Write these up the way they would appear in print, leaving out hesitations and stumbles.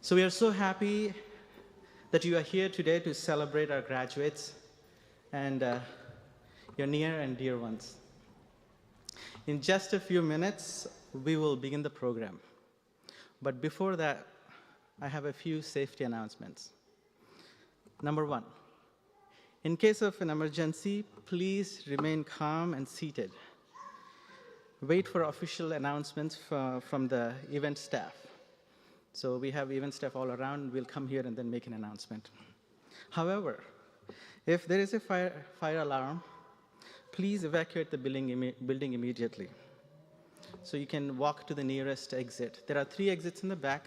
So we are so happy that you are here today to celebrate our graduates and your near and dear ones. In just a few minutes, we will begin the program. But before that, I have a few safety announcements. Number one, in case of an emergency, please remain calm and seated. Wait for official announcements from the event staff. So we have event staff all around. We'll come here and then make an announcement. However, if there is a fire alarm, please evacuate the building immediately. So you can walk to the nearest exit. There are 3 exits in the back,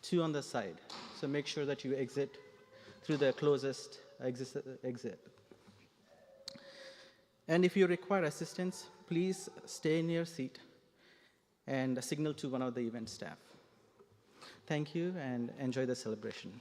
2 on the side. So make sure that you exit through the closest exit. And if you require assistance, please stay in your seat and signal to one of the event staff. Thank you and enjoy the celebration.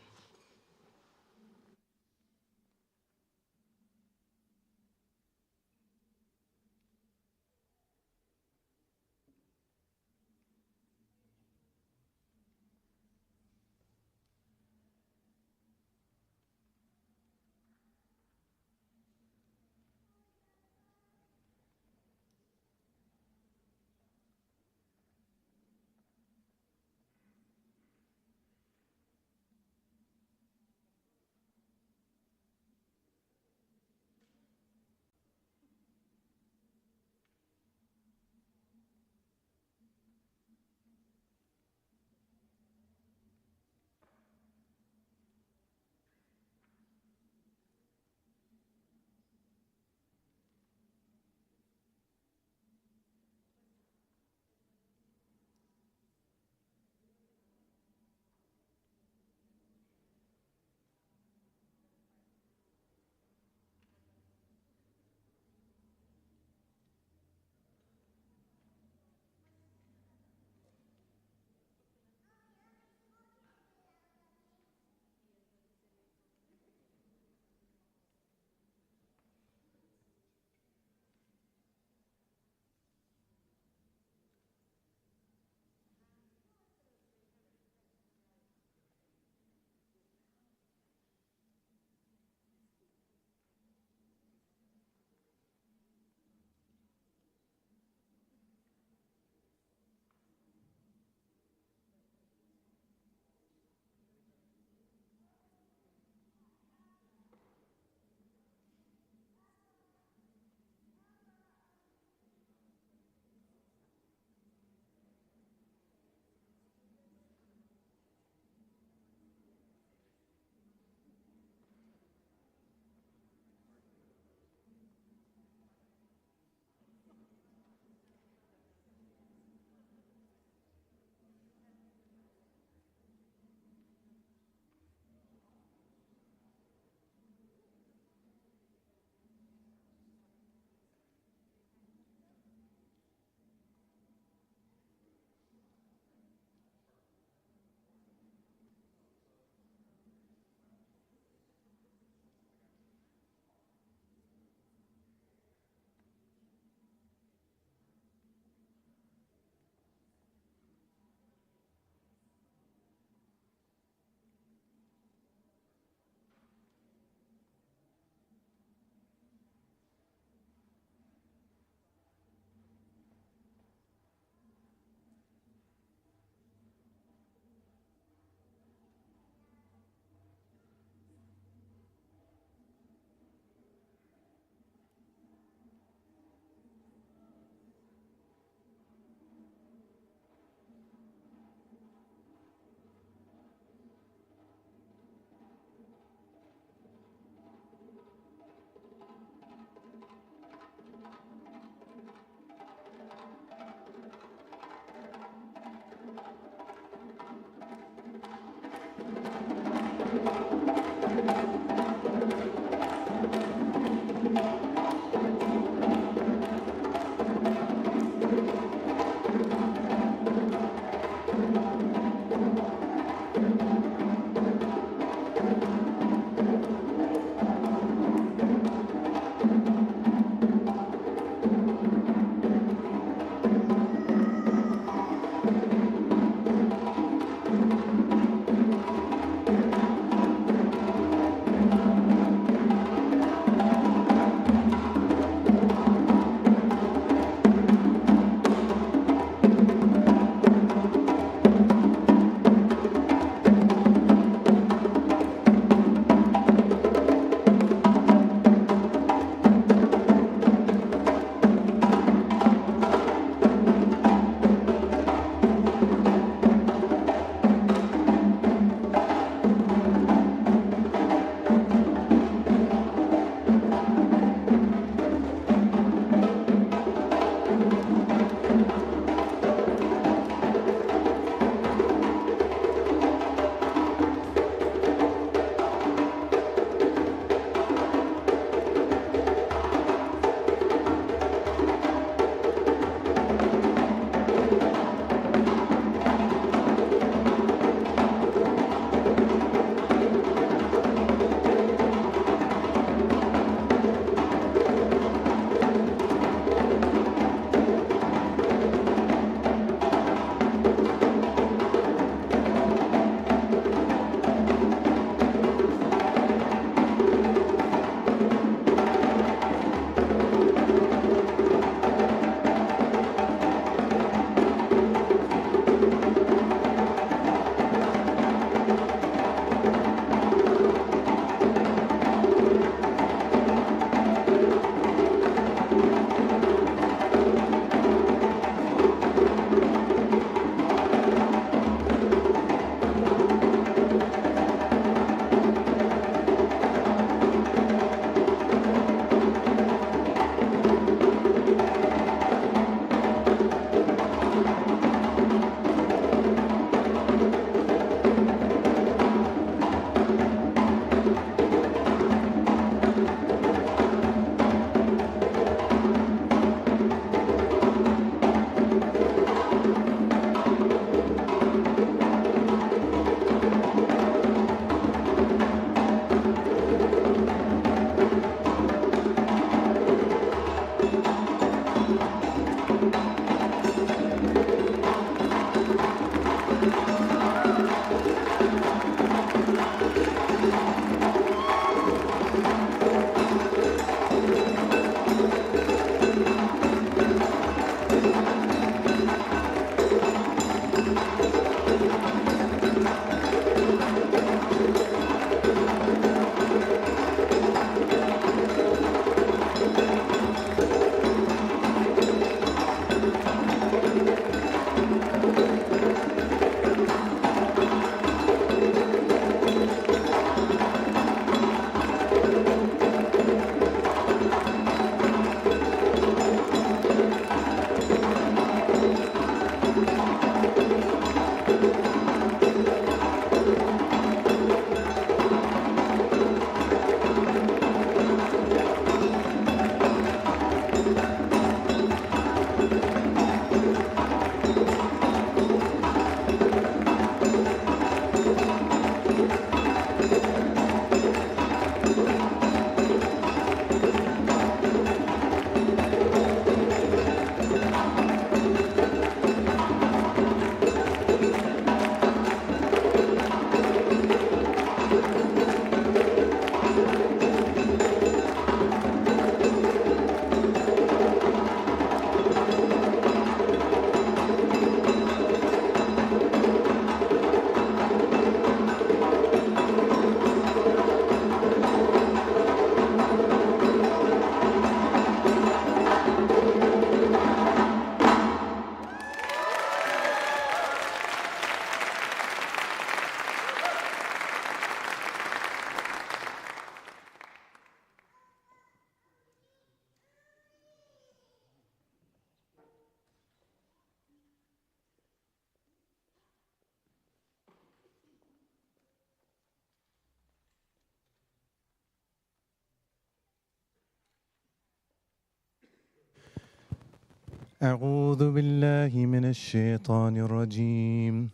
أعوذ بالله من الشيطان الرجيم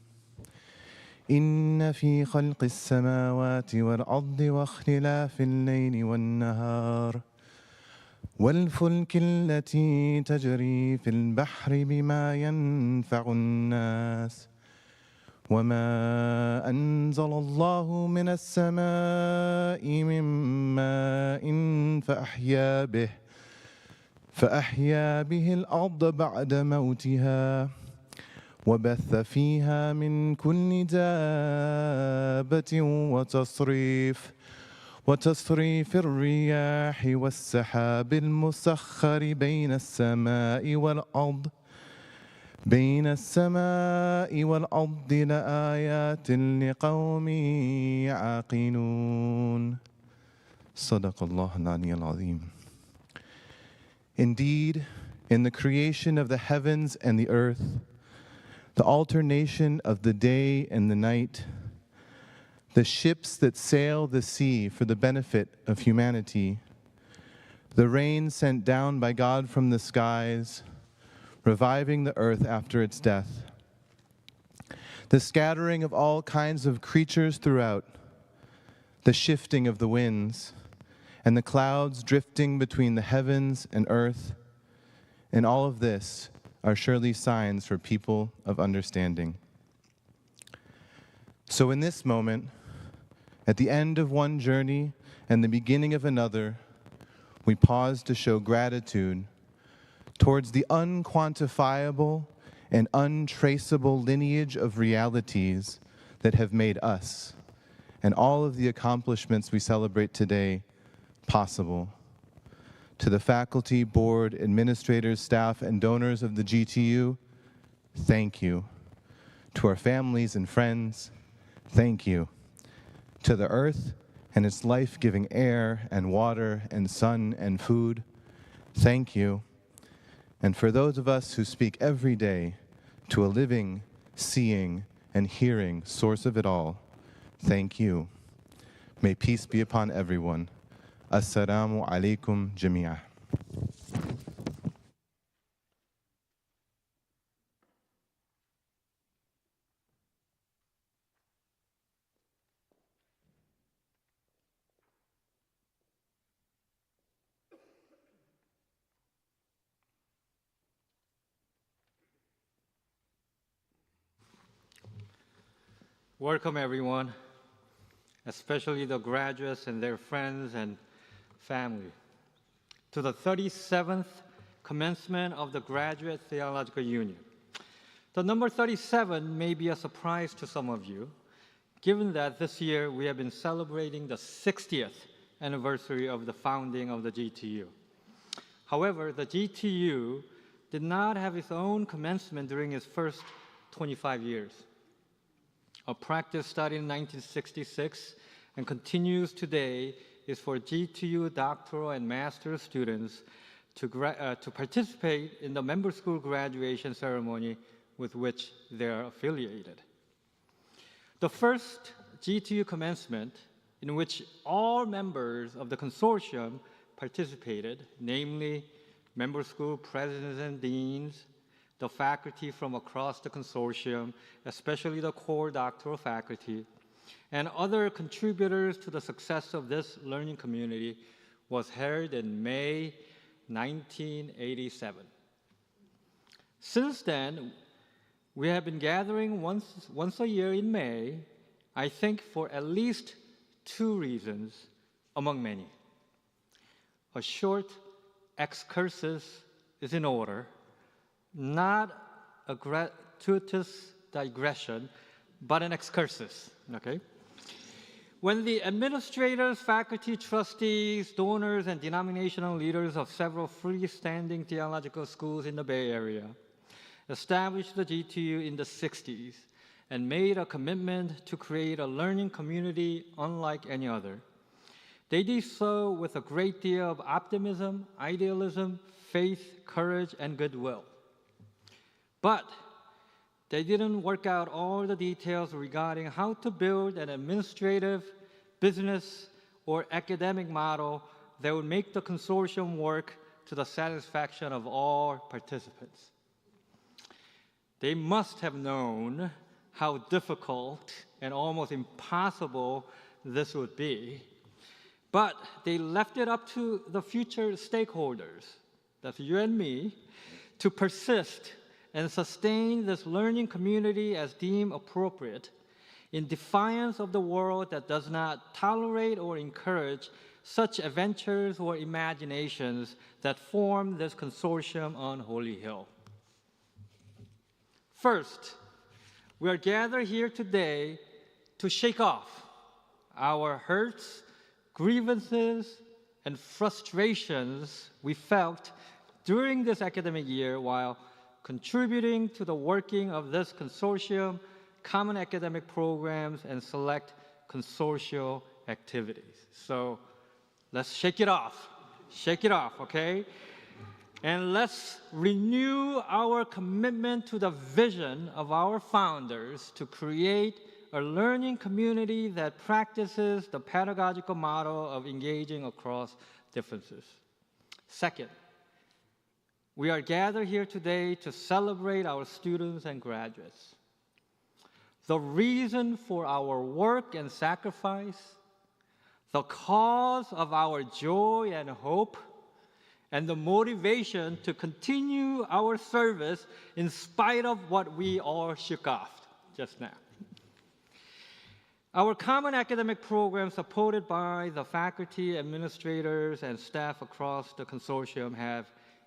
إن في خلق السماوات والأرض واختلاف الليل والنهار والفلك التي تجري في البحر بما ينفع الناس وما أنزل الله من السماء من ماء فأحيا به الأرض بعد موتها وبث فيها من كل دابة وتصريف الرياح والسحاب المسخر بين السماء والأرض لآيات لقوم يعقلون صدق الله العلي العظيم. Indeed, in the creation of the heavens and the earth, the alternation of the day and the night, the ships that sail the sea for the benefit of humanity, the rain sent down by God from the skies, reviving the earth after its death, the scattering of all kinds of creatures throughout, the shifting of the winds, and the clouds drifting between the heavens and earth, and all of this are surely signs for people of understanding. So in this moment, at the end of one journey and the beginning of another, we pause to show gratitude towards the unquantifiable and untraceable lineage of realities that have made us and all of the accomplishments we celebrate today possible. To the faculty, board, administrators, staff, and donors of the GTU, thank you. To our families and friends, thank you. To the earth and its life-giving air and water and sun and food, thank you. And for those of us who speak every day to a living, seeing, and hearing source of it all, thank you. May peace be upon everyone. Assalamu alaikum jami'ah. Welcome everyone, especially the graduates and their friends and family, to the 37th commencement of the Graduate Theological Union. The number 37 may be a surprise to some of you, given that this year we have been celebrating the 60th anniversary of the founding of the GTU. However, the GTU did not have its own commencement during its first 25 years. A practice started in 1966 and continues today is for GTU doctoral and master's students to participate in the member school graduation ceremony with which they are affiliated. The first GTU commencement, in which all members of the consortium participated, namely member school presidents and deans, the faculty from across the consortium, especially the core doctoral faculty, and other contributors to the success of this learning community, was held in May 1987. Since then, we have been gathering once a year in May, I think for at least two reasons, among many. A short excursus is in order, not a gratuitous digression, but an excursus, okay? When the administrators, faculty, trustees, donors, and denominational leaders of several freestanding theological schools in the Bay Area established the GTU in the 60s and made a commitment to create a learning community unlike any other, they did so with a great deal of optimism, idealism, faith, courage, and goodwill. But they didn't work out all the details regarding how to build an administrative, business, or academic model that would make the consortium work to the satisfaction of all participants. They must have known how difficult and almost impossible this would be, but they left it up to the future stakeholders, that's you and me, to persist and sustain this learning community as deemed appropriate in defiance of the world that does not tolerate or encourage such adventures or imaginations that form this consortium on Holy Hill. First, we are gathered here today to shake off our hurts, grievances, and frustrations we felt during this academic year while contributing to the working of this consortium, common academic programs, and select consortial activities. So let's shake it off, okay? And let's renew our commitment to the vision of our founders to create a learning community that practices the pedagogical model of engaging across differences. Second, we are gathered here today to celebrate our students and graduates. The reason for our work and sacrifice, the cause of our joy and hope, and the motivation to continue our service in spite of what we all shook off just now. Our common academic program, supported by the faculty, administrators, and staff across the consortium, have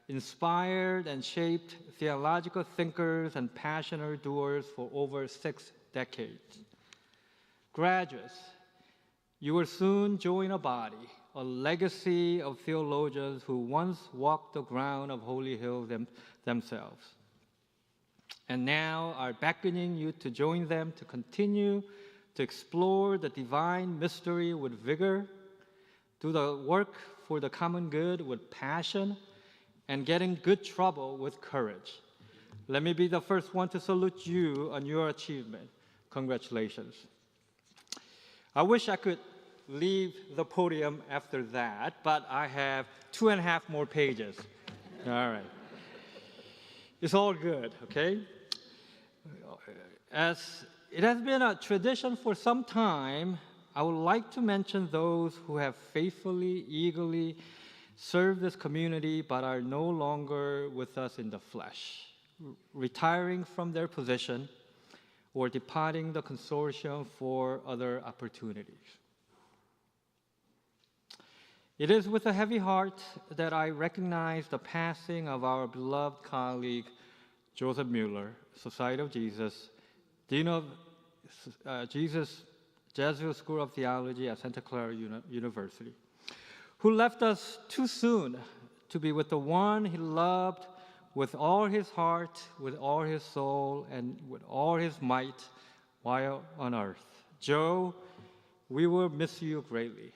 inspired and shaped theological thinkers and passionate doers for over 6 decades. Graduates, you will soon join a body, a legacy of theologians who once walked the ground of Holy Hill themselves, and now are beckoning you to join them to continue to explore the divine mystery with vigor, do the work for the common good with passion, and get in good trouble with courage. Let me be the first one to salute you on your achievement. Congratulations. I wish I could leave the podium after that, but I have 2.5 more pages. All right. It's all good, okay? As it has been a tradition for some time, I would like to mention those who have faithfully, eagerly served this community but are no longer with us in the flesh, retiring from their position or departing the consortium for other opportunities. It is with a heavy heart that I recognize the passing of our beloved colleague, Joseph Mueller, Society of Jesus, Dean of Jesus Jesuit School of Theology at Santa Clara University, who left us too soon to be with the one he loved with all his heart, with all his soul, and with all his might while on earth. Joe, we will miss you greatly.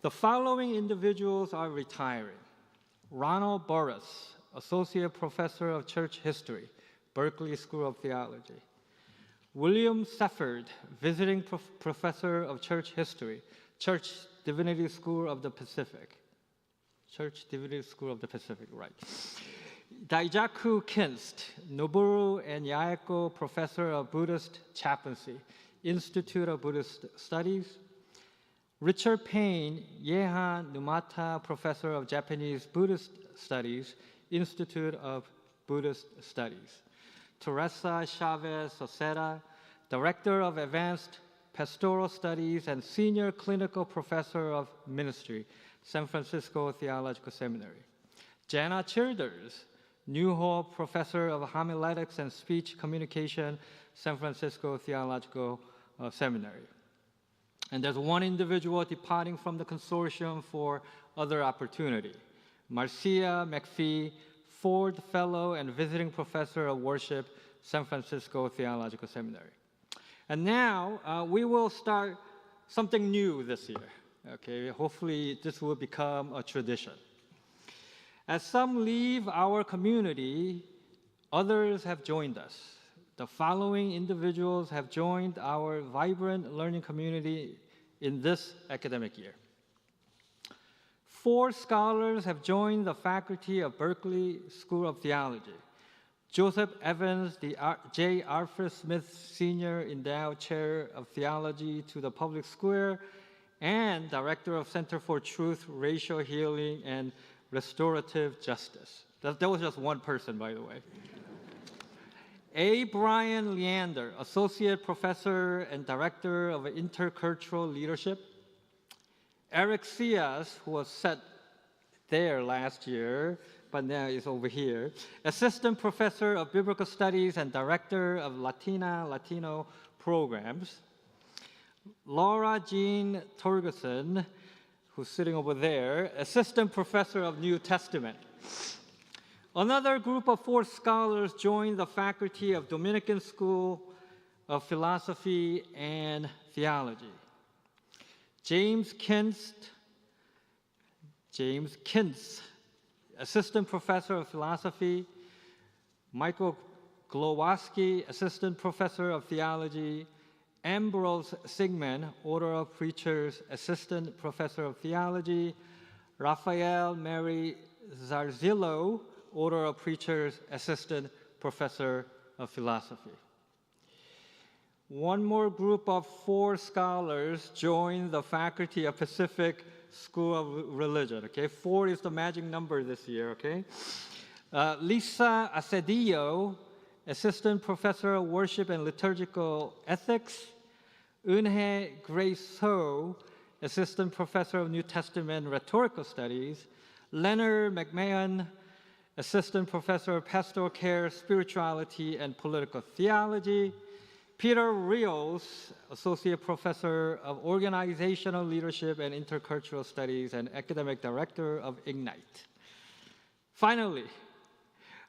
The following individuals are retiring. Ronald Burris, Associate Professor of Church History, Berkeley School of Theology. William Sefford, Visiting Professor of Church History, Church Divinity School of the Pacific. Church Divinity School of the Pacific, right. Daijaku Kinst, Noboru and Yaeko Professor of Buddhist Chaplaincy, Institute of Buddhist Studies. Richard Payne, Yehan Numata Professor of Japanese Buddhist Studies, Institute of Buddhist Studies. Teresa Chavez Soceda, Director of Advanced Pastoral Studies and Senior Clinical Professor of Ministry, San Francisco Theological Seminary. Jana Childers, Newhall Professor of Homiletics and Speech Communication, San Francisco Theological Seminary. And there's one individual departing from the consortium for other opportunity. Marcia McPhee, Ford Fellow and Visiting Professor of Worship, San Francisco Theological Seminary. And now we will start something new this year. Okay, hopefully this will become a tradition. As some leave our community, others have joined us. The following individuals have joined our vibrant learning community in this academic year. 4 scholars have joined the faculty of Berkeley School of Theology. Joseph Evans, the J. Arthur Smith Senior Endowed Chair of Theology to the Public Square and Director of Center for Truth, Racial Healing, and Restorative Justice. That was just one person, by the way. A. Brian Leander, Associate Professor and Director of Intercultural Leadership. Eric Cias, who was set there last year, but now is over here. Assistant Professor of Biblical Studies and Director of Latino Programs. Laura Jean Torgerson, who's sitting over there, Assistant Professor of New Testament. Another group of 4 scholars joined the faculty of Dominican School of Philosophy and Theology. James Kintz, Assistant Professor of Philosophy. Michael Glowaski, Assistant Professor of Theology. Ambrose Sigmund, Order of Preachers, Assistant Professor of Theology. Raphael Mary Zarzillo, Order of Preachers, Assistant Professor of Philosophy. One more group of 4 scholars joined the faculty of Pacific School of Religion, okay? 4 is the magic number this year, okay? Lisa Acedillo, Assistant Professor of Worship and Liturgical Ethics. Eunhye Grace Ho, Assistant Professor of New Testament Rhetorical Studies. Leonard McMahon, Assistant Professor of Pastoral Care, Spirituality, and Political Theology. Peter Rios, Associate Professor of Organizational Leadership and Intercultural Studies and Academic Director of Ignite. Finally,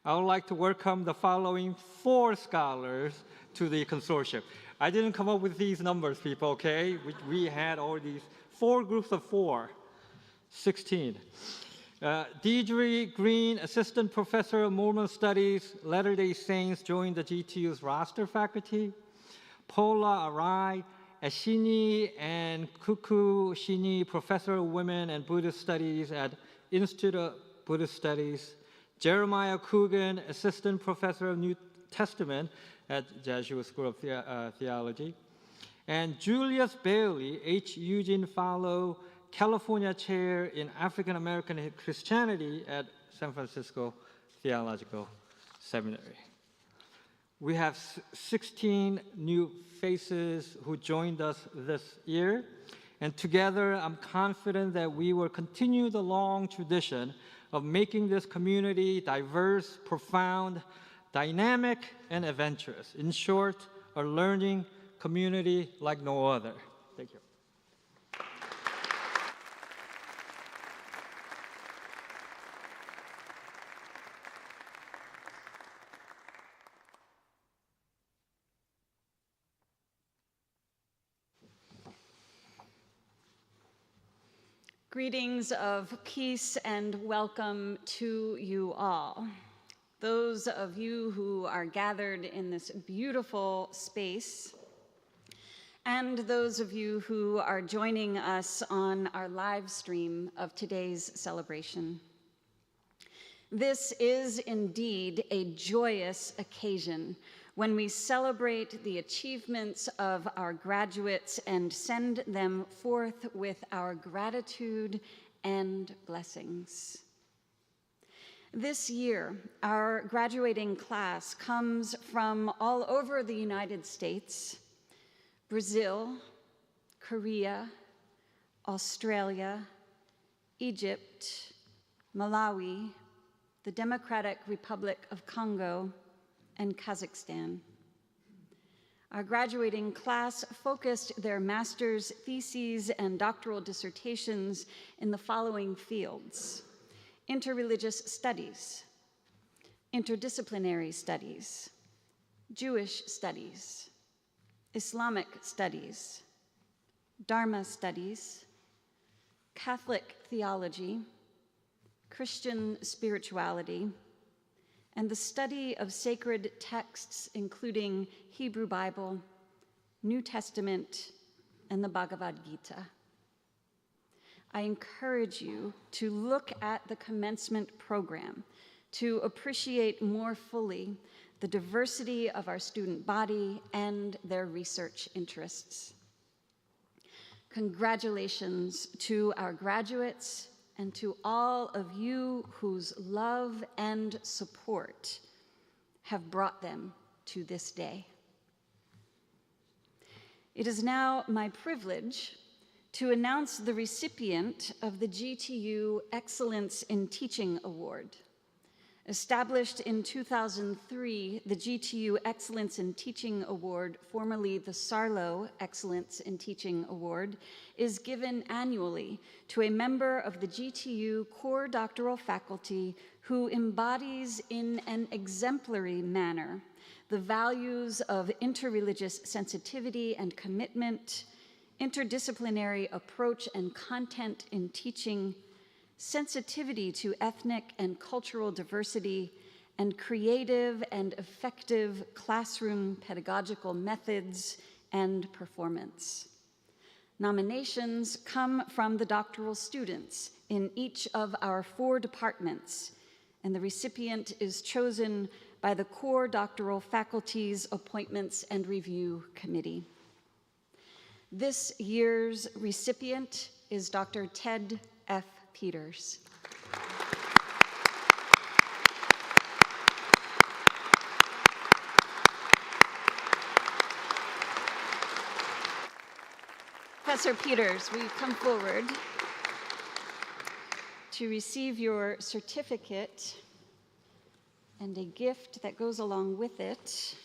I would like to welcome the following 4 scholars to the consortium. I didn't come up with these numbers, people, okay? We had all these 4 groups of 4, 16. Deidre Green, Assistant Professor of Mormon Studies, Latter-day Saints, joined the GTU's roster faculty. Paula Arai, Ashini and Kuku Shini, Professor of Women and Buddhist Studies at Institute of Buddhist Studies. Jeremiah Coogan, Assistant Professor of New Testament at Jesuit School of Theology. And Julius Bailey, H. Eugene Fallow, California Chair in African American Christianity at San Francisco Theological Seminary. We have 16 new faces who joined us this year, and together I'm confident that we will continue the long tradition of making this community diverse, profound, dynamic, and adventurous. In short, a learning community like no other. Thank you. Greetings of peace and welcome to you all. Those of you who are gathered in this beautiful space, and those of you who are joining us on our live stream of today's celebration. This is indeed a joyous occasion when we celebrate the achievements of our graduates and send them forth with our gratitude and blessings. This year, our graduating class comes from all over the United States, Brazil, Korea, Australia, Egypt, Malawi, the Democratic Republic of Congo, and Kazakhstan. Our graduating class focused their master's theses and doctoral dissertations in the following fields: interreligious studies, interdisciplinary studies, Jewish studies, Islamic studies, Dharma studies, Catholic theology, Christian spirituality, and the study of sacred texts, including Hebrew Bible, New Testament, and the Bhagavad Gita. I encourage you to look at the commencement program to appreciate more fully the diversity of our student body and their research interests. Congratulations to our graduates and to all of you whose love and support have brought them to this day. It is now my privilege to announce the recipient of the GTU Excellence in Teaching Award. Established in 2003, the GTU Excellence in Teaching Award, formerly the Sarlo Excellence in Teaching Award, is given annually to a member of the GTU core doctoral faculty who embodies in an exemplary manner the values of interreligious sensitivity and commitment, interdisciplinary approach and content in teaching, sensitivity to ethnic and cultural diversity, and creative and effective classroom pedagogical methods and performance. Nominations come from the doctoral students in each of our 4 departments, and the recipient is chosen by the core doctoral faculty's Appointments and Review Committee. This year's recipient is Dr. Ted F. Peters. Professor Peters, will you come forward to receive your certificate and a gift that goes along with it.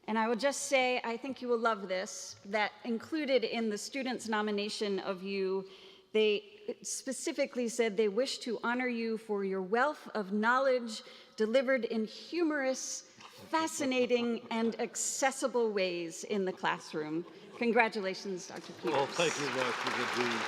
And I will just say, I think you will love this, that included in the students' nomination of you, they specifically said they wish to honor you for your wealth of knowledge delivered in humorous, fascinating, and accessible ways in the classroom. Congratulations, Dr. Peters. Well, thank you, Dr. Dean.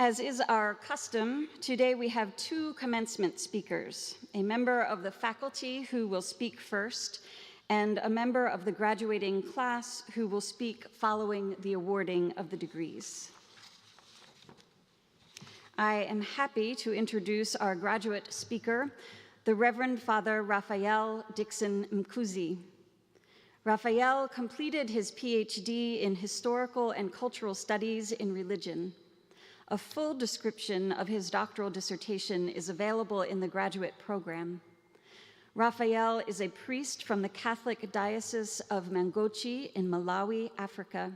As is our custom, today we have 2 commencement speakers, a member of the faculty who will speak first, and a member of the graduating class who will speak following the awarding of the degrees. I am happy to introduce our graduate speaker, the Reverend Father Raphael Dixon Mkuzi. Raphael completed his PhD in Historical and Cultural Studies in Religion. A full description of his doctoral dissertation is available in the graduate program. Raphael is a priest from the Catholic Diocese of Mangochi in Malawi, Africa.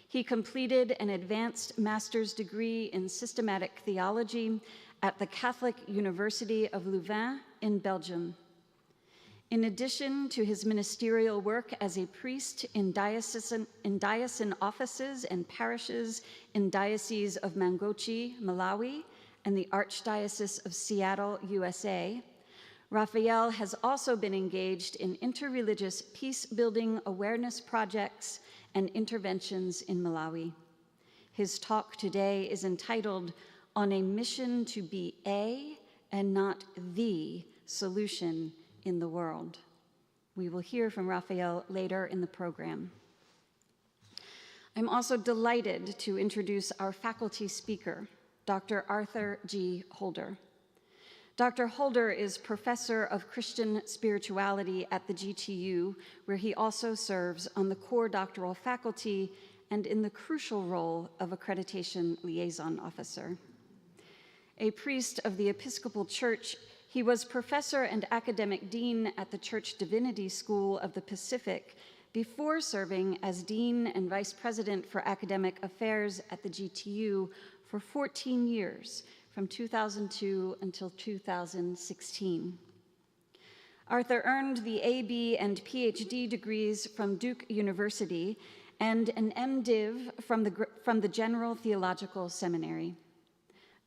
He completed an advanced master's degree in systematic theology at the Catholic University of Louvain in Belgium. In addition to his ministerial work as a priest in diocesan offices and parishes in Diocese of Mangochi, Malawi, and the Archdiocese of Seattle, USA, Raphael has also been engaged in interreligious peace-building awareness projects and interventions in Malawi. His talk today is entitled, "On a Mission to be a and not the Solution in the World." We will hear from Raphael later in the program. I'm also delighted to introduce our faculty speaker, Dr. Arthur G. Holder. Dr. Holder is professor of Christian spirituality at the GTU, where he also serves on the core doctoral faculty and in the crucial role of accreditation liaison officer. A priest of the Episcopal Church, he was professor and academic dean at the Church Divinity School of the Pacific before serving as dean and vice president for academic affairs at the GTU for 14 years, from 2002 until 2016. Arthur earned the AB and PhD degrees from Duke University and an MDiv from the General Theological Seminary.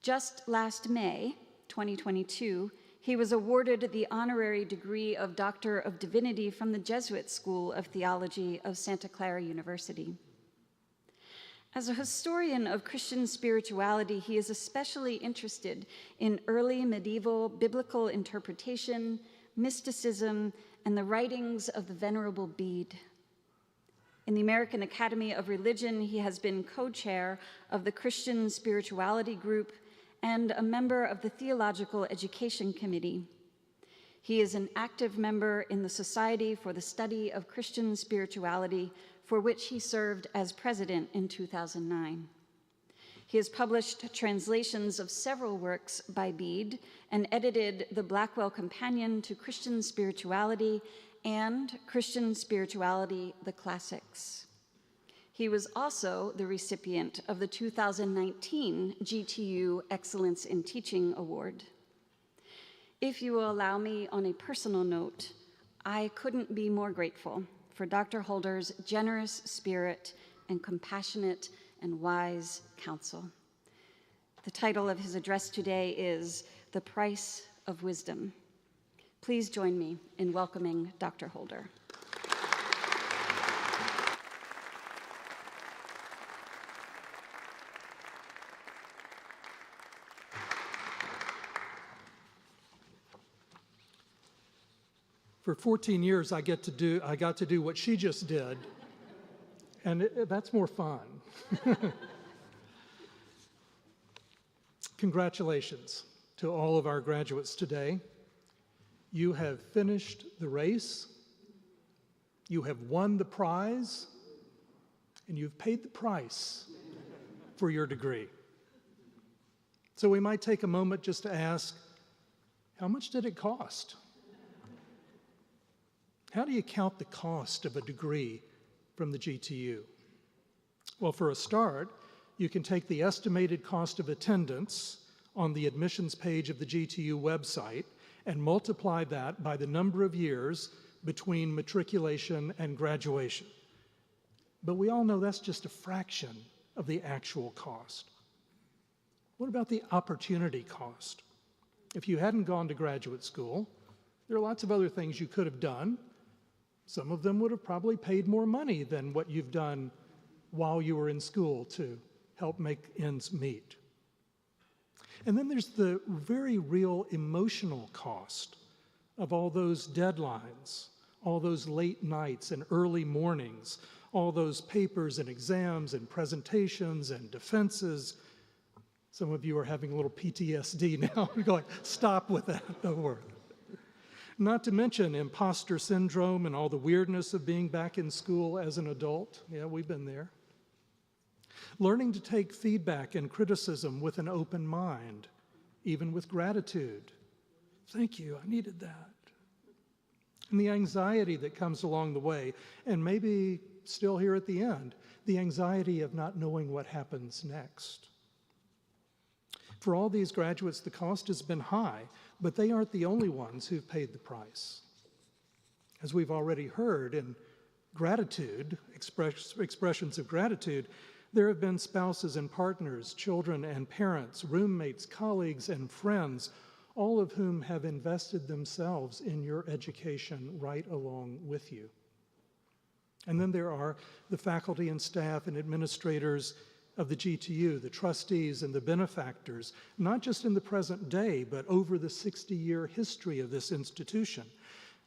Just last May, 2022, he was awarded the honorary degree of Doctor of Divinity from the Jesuit School of Theology of Santa Clara University. As a historian of Christian spirituality, he is especially interested in early medieval biblical interpretation, mysticism, and the writings of the Venerable Bede. In the American Academy of Religion, he has been co-chair of the Christian Spirituality Group and a member of the Theological Education Committee. He is an active member in the Society for the Study of Christian Spirituality, for which he served as president in 2009. He has published translations of several works by Bede and edited the Blackwell Companion to Christian Spirituality and Christian Spirituality, the Classics. He was also the recipient of the 2019 GTU Excellence in Teaching Award. If you will allow me, on a personal note, I couldn't be more grateful for Dr. Holder's generous spirit and compassionate and wise counsel. The title of his address today is The Price of Wisdom. Please join me in welcoming Dr. Holder. For 14 years, I got to do what she just did, and that's more fun. Congratulations to all of our graduates today. You have finished the race, you have won the prize, and you've paid the price for your degree. So we might take a moment just to ask, how much did it cost? How do you count the cost of a degree from the GTU? Well, for a start, you can take the estimated cost of attendance on the admissions page of the GTU website and multiply that by the number of years between matriculation and graduation. But we all know that's just a fraction of the actual cost. What about the opportunity cost? If you hadn't gone to graduate school, there are lots of other things you could have done. Some of them would have probably paid more money than what you've done while you were in school to help make ends meet. And then there's the very real emotional cost of all those deadlines, all those late nights and early mornings, all those papers and exams and presentations and defenses. Some of you are having a little PTSD now. You're going, stop with that, don't worry. Not to mention imposter syndrome and all the weirdness of being back in school as an adult. Yeah, we've been there. Learning to take feedback and criticism with an open mind, even with gratitude. Thank you, I needed that. And the anxiety that comes along the way, and maybe still here at the end, the anxiety of not knowing what happens next. For all these graduates, the cost has been high, but they aren't the only ones who've paid the price. As we've already heard in gratitude, expressions of gratitude, there have been spouses and partners, children and parents, roommates, colleagues and friends, all of whom have invested themselves in your education right along with you. And then there are the faculty and staff and administrators of the GTU, the trustees and the benefactors, not just in the present day, but over the 60-year history of this institution.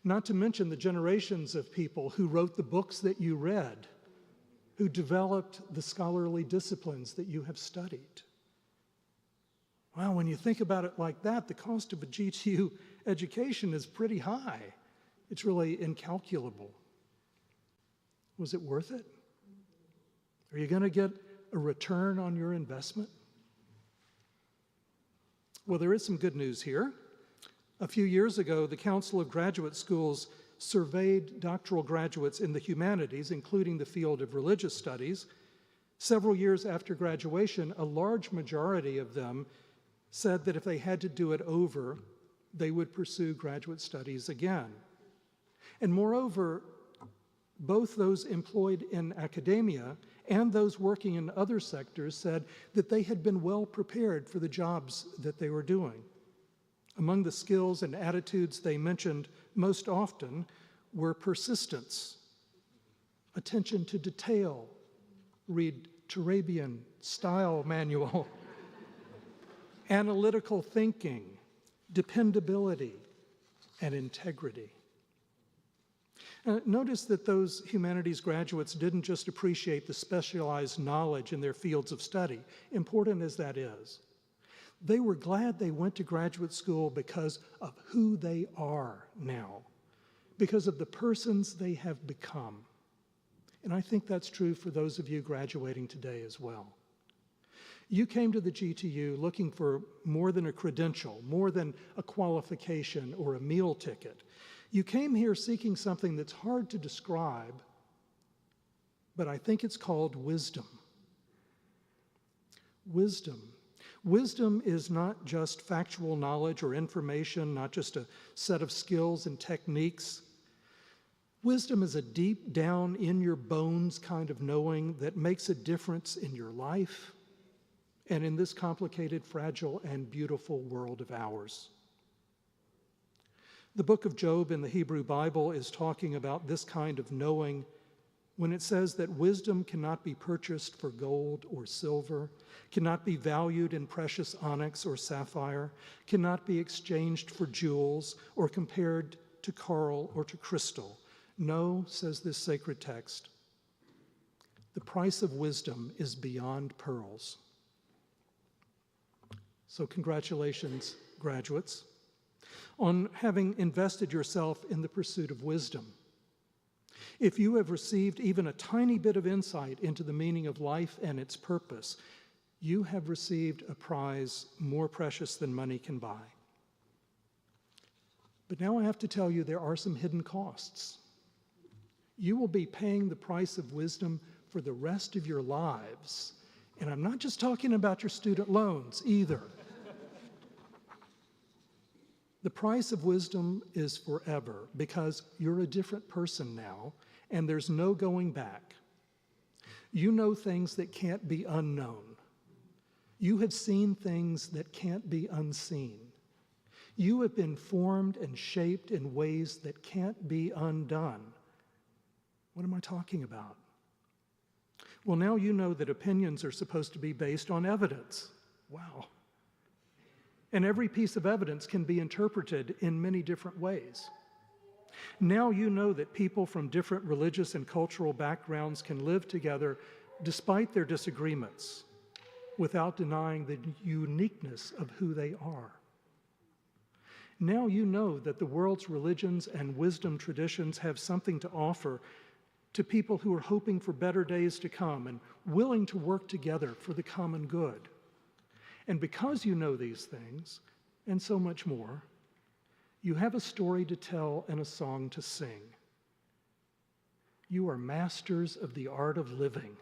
Not to mention the generations of people who wrote the books that you read, who developed the scholarly disciplines that you have studied. Wow, when you think about it like that, the cost of a GTU education is pretty high. It's really incalculable. Was it worth it? Are you going to get a return on your investment? Well, there is some good news here. A few years ago, the Council of Graduate Schools surveyed doctoral graduates in the humanities, including the field of religious studies. Several years after graduation, a large majority of them said that if they had to do it over, they would pursue graduate studies again. And moreover, both those employed in academia and those working in other sectors said that they had been well prepared for the jobs that they were doing. Among the skills and attitudes they mentioned most often were persistence, attention to detail, read Turabian style manual, analytical thinking, dependability, and integrity. Notice that those humanities graduates didn't just appreciate the specialized knowledge in their fields of study, important as that is. They were glad they went to graduate school because of who they are now, because of the persons they have become. And I think that's true for those of you graduating today as well. You came to the GTU looking for more than a credential, more than a qualification or a meal ticket. You came here seeking something that's hard to describe, but I think it's called wisdom. Wisdom. Wisdom is not just factual knowledge or information, not just a set of skills and techniques. Wisdom is a deep down in your bones kind of knowing that makes a difference in your life and in this complicated, fragile, and beautiful world of ours. The book of Job in the Hebrew Bible is talking about this kind of knowing when it says that wisdom cannot be purchased for gold or silver, cannot be valued in precious onyx or sapphire, cannot be exchanged for jewels or compared to coral or to crystal. No, says this sacred text, the price of wisdom is beyond pearls. So congratulations, graduates, on having invested yourself in the pursuit of wisdom. If you have received even a tiny bit of insight into the meaning of life and its purpose, you have received a prize more precious than money can buy. But now I have to tell you there are some hidden costs. You will be paying the price of wisdom for the rest of your lives. And I'm not just talking about your student loans either. The price of wisdom is forever because you're a different person now and there's no going back. You know things that can't be unknown. You have seen things that can't be unseen. You have been formed and shaped in ways that can't be undone. What am I talking about? Well, now you know that opinions are supposed to be based on evidence. Wow. And every piece of evidence can be interpreted in many different ways. Now you know that people from different religious and cultural backgrounds can live together despite their disagreements without denying the uniqueness of who they are. Now you know that the world's religions and wisdom traditions have something to offer to people who are hoping for better days to come and willing to work together for the common good. And because you know these things, and so much more, you have a story to tell and a song to sing. You are masters of the art of living.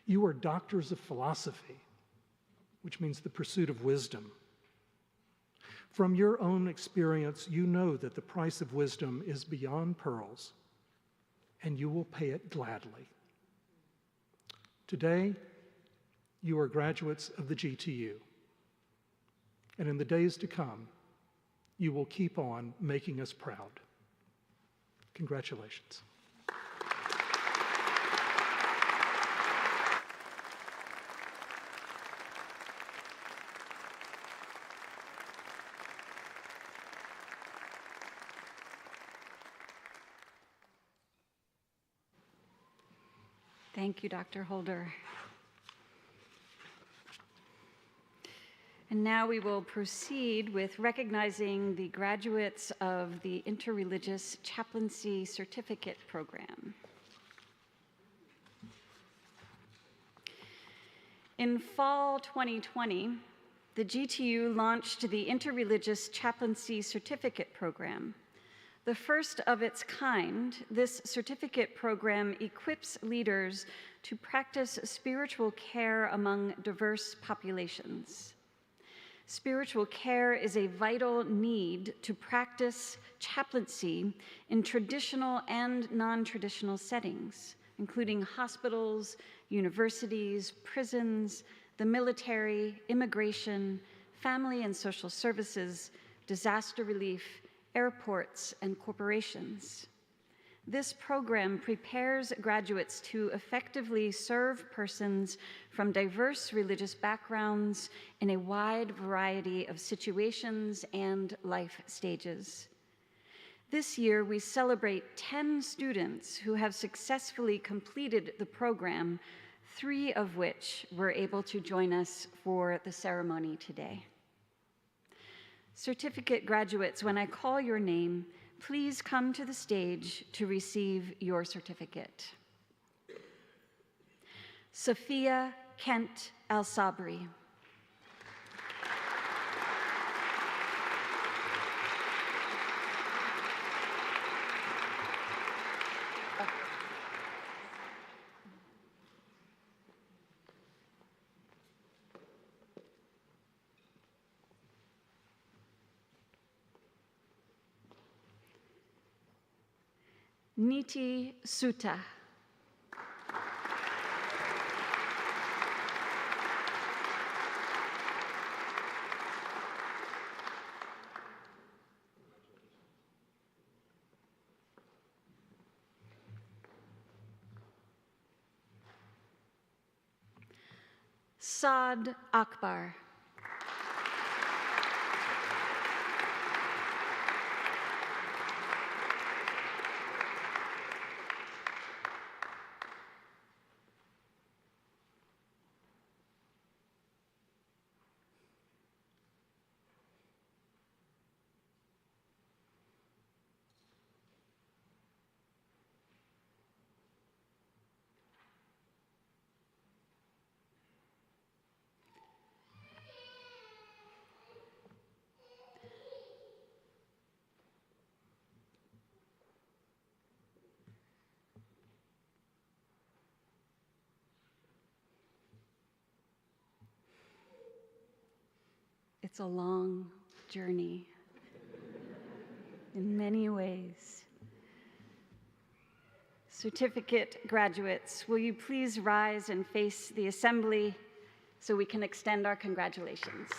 You are doctors of philosophy, which means the pursuit of wisdom. From your own experience, you know that the price of wisdom is beyond pearls, and you will pay it gladly. Today, you are graduates of the GTU, and in the days to come, you will keep on making us proud. Congratulations. Thank you, Dr. Holder. And now we will proceed with recognizing the graduates of the Interreligious Chaplaincy Certificate Program. In fall 2020, the GTU launched the Interreligious Chaplaincy Certificate Program. The first of its kind, this certificate program equips leaders to practice spiritual care among diverse populations. Spiritual care is a vital need to practice chaplaincy in traditional and non-traditional settings, including hospitals, universities, prisons, the military, immigration, family and social services, disaster relief, airports, and corporations. This program prepares graduates to effectively serve persons from diverse religious backgrounds in a wide variety of situations and life stages. This year, we celebrate 10 students who have successfully completed the program, 3 of which were able to join us for the ceremony today. Certificate graduates, when I call your name, please come to the stage to receive your certificate. Sophia Kent Al-Sabri. Niti Sutta. Saad Akbar. It's a long journey in many ways. Certificate graduates, will you please rise and face the assembly so we can extend our congratulations.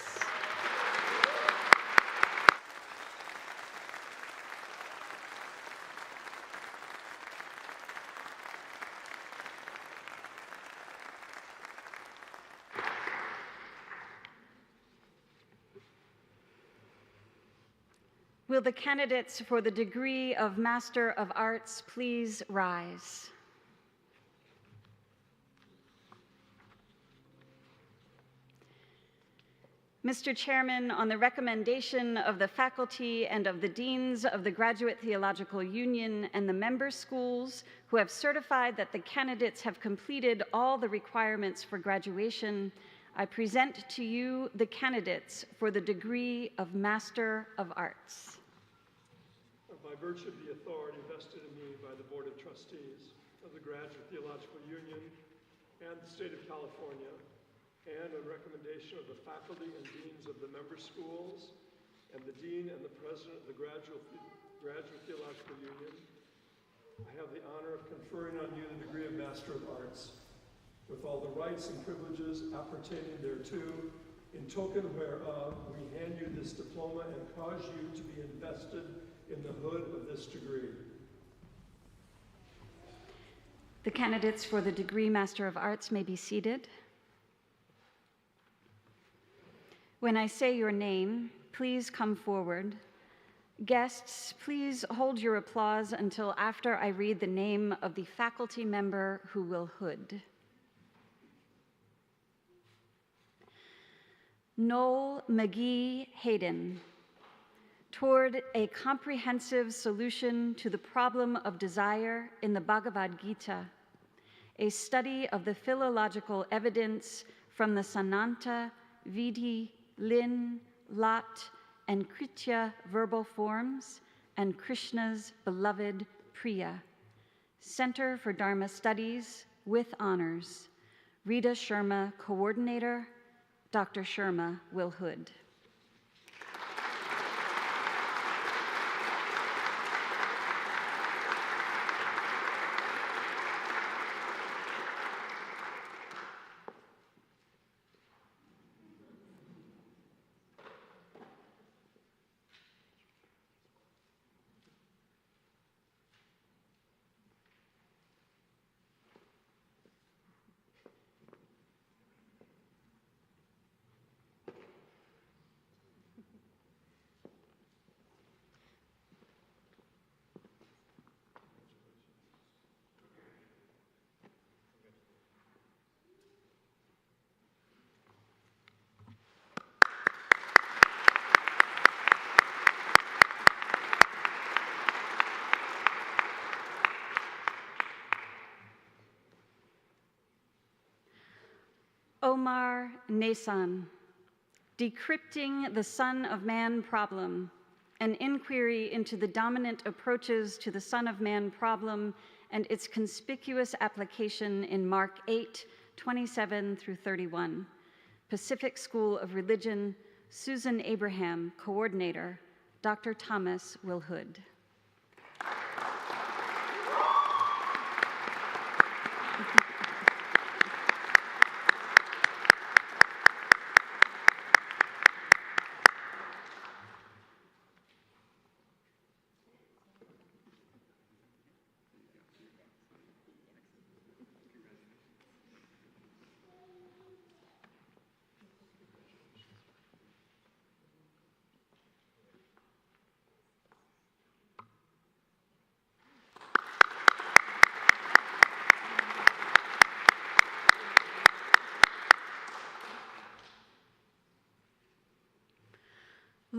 Will the candidates for the degree of Master of Arts please rise? Mr. Chairman, on the recommendation of the faculty and of the deans of the Graduate Theological Union and the member schools who have certified that the candidates have completed all the requirements for graduation, I present to you the candidates for the degree of Master of Arts. By virtue of the authority vested in me by the Board of Trustees of the Graduate Theological Union and the State of California, and on recommendation of the faculty and deans of the member schools and the dean and the president of the Graduate Theological Union, I have the honor of conferring on you the degree of Master of Arts, with all the rights and privileges appertaining thereto, in token whereof we hand you this diploma and cause you to be invested in the hood of this degree. The candidates for the degree Master of Arts may be seated. When I say your name, please come forward. Guests, please hold your applause until after I read the name of the faculty member who will hood. Noel McGee Hayden. Toward a comprehensive solution to the problem of desire in the Bhagavad Gita, a study of the philological evidence from the Sananta, Vidhi, Lin, Lat, and Kritya verbal forms, and Krishna's beloved Priya. Center for Dharma Studies with honors. Rita Sharma, coordinator. Dr. Sharma will hood. 4, Nason, Decrypting the Son of Man Problem, an inquiry into the dominant approaches to the Son of Man problem and its conspicuous application in Mark 8, 27 through 31. Pacific School of Religion, Susan Abraham, coordinator, Dr. Thomas Wilhood.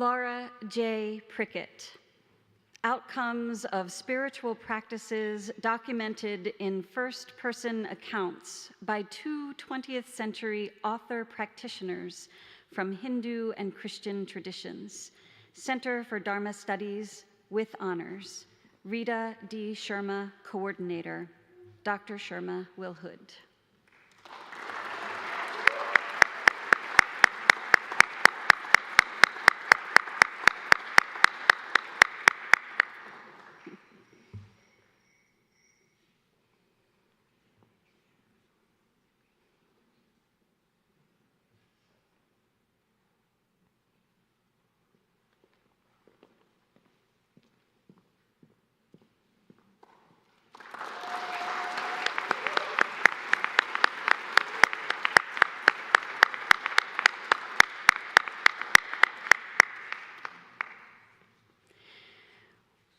Laura J. Prickett, Outcomes of Spiritual Practices Documented in First-Person Accounts by two 20th century author practitioners from Hindu and Christian traditions. Center for Dharma Studies with honors. Rita D. Sharma, coordinator. Dr. Sharma Wilhood.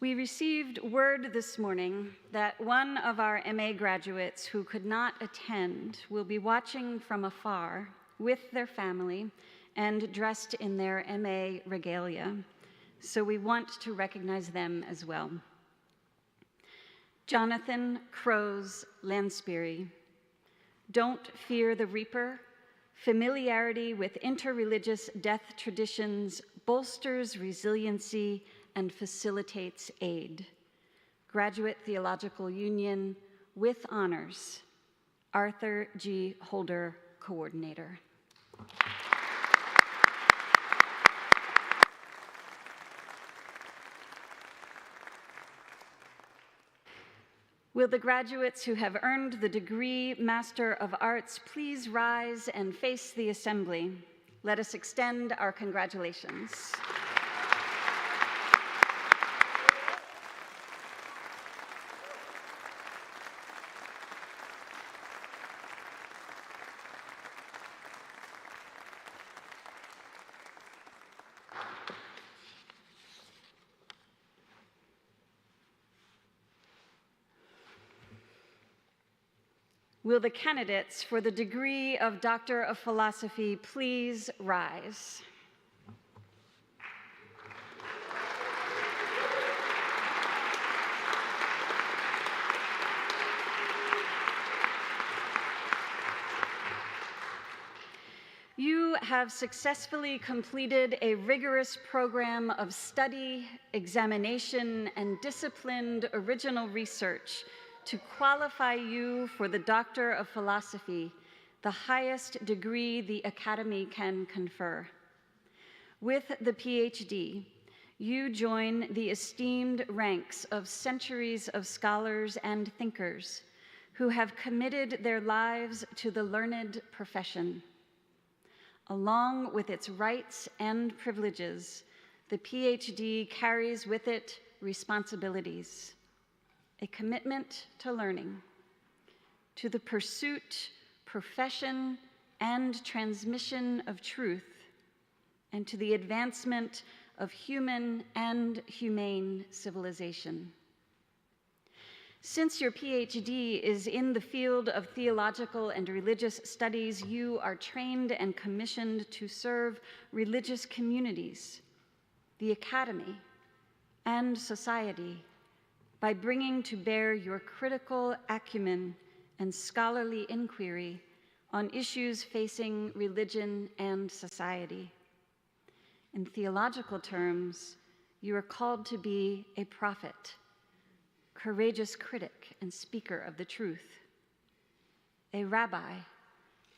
We received word this morning that one of our MA graduates who could not attend will be watching from afar with their family and dressed in their MA regalia. So we want to recognize them as well. Jonathan Crows Lansbury, Don't Fear the Reaper. Familiarity with interreligious death traditions bolsters resiliency and facilitates aid. Graduate Theological Union with honors. Arthur G. Holder, coordinator. Will the graduates who have earned the degree Master of Arts please rise and face the assembly? Let us extend our congratulations. Will the candidates for the degree of Doctor of Philosophy please rise? You have successfully completed a rigorous program of study, examination, and disciplined original research to qualify you for the Doctor of Philosophy, the highest degree the Academy can confer. With the PhD, you join the esteemed ranks of centuries of scholars and thinkers who have committed their lives to the learned profession. Along with its rights and privileges, the PhD carries with it responsibilities. A commitment to learning, to the pursuit, profession, and transmission of truth, and to the advancement of human and humane civilization. Since your PhD is in the field of theological and religious studies, you are trained and commissioned to serve religious communities, the Academy, and society by bringing to bear your critical acumen and scholarly inquiry on issues facing religion and society. In theological terms, you are called to be a prophet, courageous critic and speaker of the truth, a rabbi,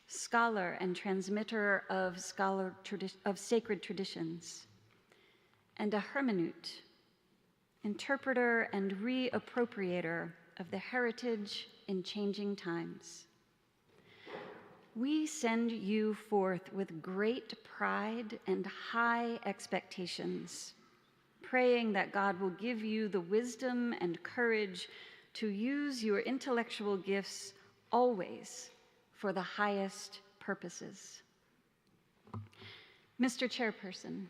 scholar and transmitter of sacred traditions, and a hermeneut, interpreter and reappropriator of the heritage in changing times. We send you forth with great pride and high expectations, praying that God will give you the wisdom and courage to use your intellectual gifts always for the highest purposes. Mr. Chairperson,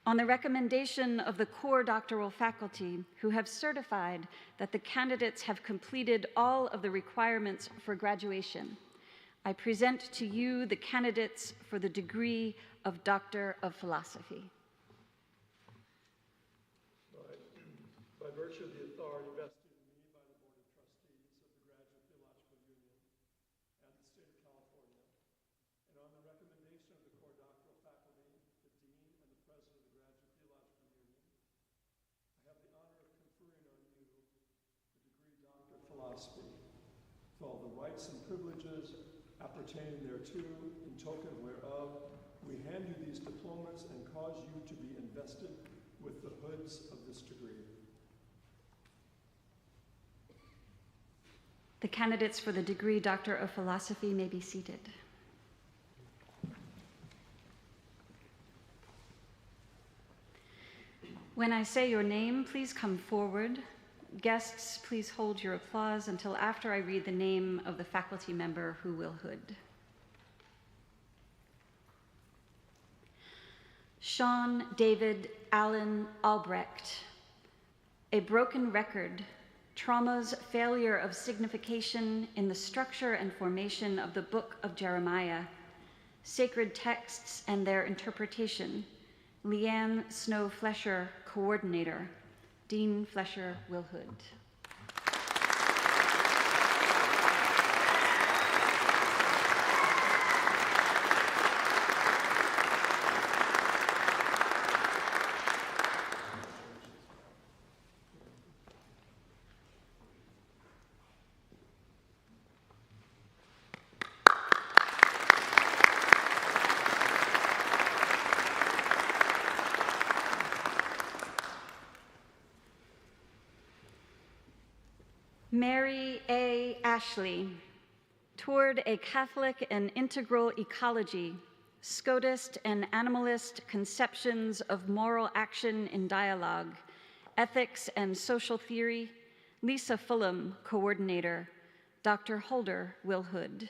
on the recommendation of the core doctoral faculty who have certified that the candidates have completed all of the requirements for graduation, I present to you the candidates for the degree of Doctor of Philosophy. By virtue of the authority vested in me by the Board of Trustees of the Graduate Theological Union and the State of California, and on the recommendation of the core doctoral faculty, the Dean, and the President of the Graduate Theological Union, I have the honor of conferring on you the degree Doctor of Philosophy, with all the rights and privileges appertaining thereto, in token whereof we hand you these diplomas and cause you to be invested with the hoods of this degree. The candidates for the degree Doctor of Philosophy may be seated. When I say your name, please come forward. Guests, please hold your applause until after I read the name of the faculty member who will hood. Sean David Allen Albrecht, a broken record, trauma's failure of signification in the structure and formation of the book of Jeremiah, sacred texts and their interpretation, Leanne Snow Flesher, coordinator, Dean Flesher will hood. Mary A. Ashley, toward a Catholic and integral ecology, Scotist and animalist conceptions of moral action in dialogue, ethics and social theory, Lisa Fulham, coordinator, Dr. Holder will hood.